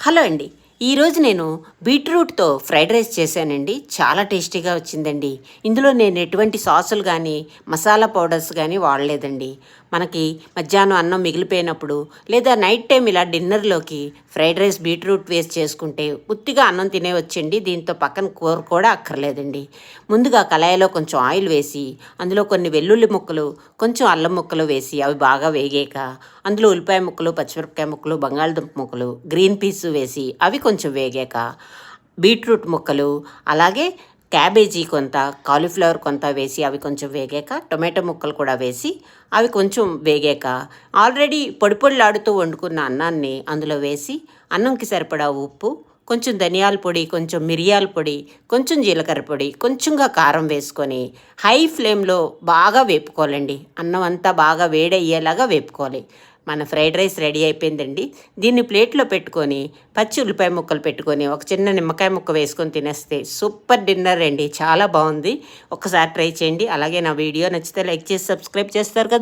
Hello అండి. ఈరోజు నేను బీట్రూట్తో ఫ్రైడ్ రైస్ చేశానండి. చాలా టేస్టీగా వచ్చిందండి. ఇందులో నేను ఎటువంటి సాసులు కానీ మసాలా పౌడర్స్ కానీ వాడలేదండి. మనకి మధ్యాహ్నం అన్నం మిగిలిపోయినప్పుడు లేదా నైట్ టైం ఇలా డిన్నర్లోకి ఫ్రైడ్ రైస్ బీట్రూట్ వేస్ట్ చేసుకుంటే ఉత్తిగా అన్నం తినేవచ్చండి. దీంతో పక్కన కూర కూడా అక్కర్లేదండి. ముందుగా కళాయిలో కొంచెం ఆయిల్ వేసి అందులో కొన్ని వెల్లుల్లి ముక్కలు కొంచెం అల్లం ముక్కలు వేసి అవి బాగా వేగాక అందులో ఉల్లిపాయ ముక్కలు పచ్చిమిరపకాయ ముక్కలు బంగాళదుంప ముక్కలు గ్రీన్ పీస్ వేసి అవి కొంచెం వేగాక బీట్రూట్ ముక్కలు అలాగే క్యాబేజీ కొంత కాలీఫ్లవర్ కొంత వేసి అవి కొంచెం వేగాక టొమాటో ముక్కలు కూడా వేసి అవి కొంచెం వేగాక ఆల్రెడీ పొడి పొడిలాడుతూ వండుకున్న అన్నాన్ని అందులో వేసి అన్నంకి సరిపడా ఉప్పు కొంచెం ధనియాల పొడి కొంచెం మిరియాల పొడి కొంచెం జీలకర్ర పొడి కొంచెంగా కారం వేసుకొని హై ఫ్లేమ్లో బాగా వేపుకోవాలండి. అన్నం అంతా బాగా వేడయ్యేలాగా వేపుకోవాలి. మన ఫ్రైడ్ రైస్ రెడీ అయిపోయిందండి. దీన్ని ప్లేట్లో పెట్టుకొని పచ్చి ఉల్లిపాయ ముక్కలు పెట్టుకొని ఒక చిన్న నిమ్మకాయ ముక్క వేసుకొని తినేస్తే సూపర్ డిన్నర్ అండి. చాలా బాగుంది. ఒక్కసారి ట్రై చేయండి. అలాగే నా వీడియో నచ్చితే లైక్ చేసి సబ్స్క్రైబ్ చేస్తారు కదా.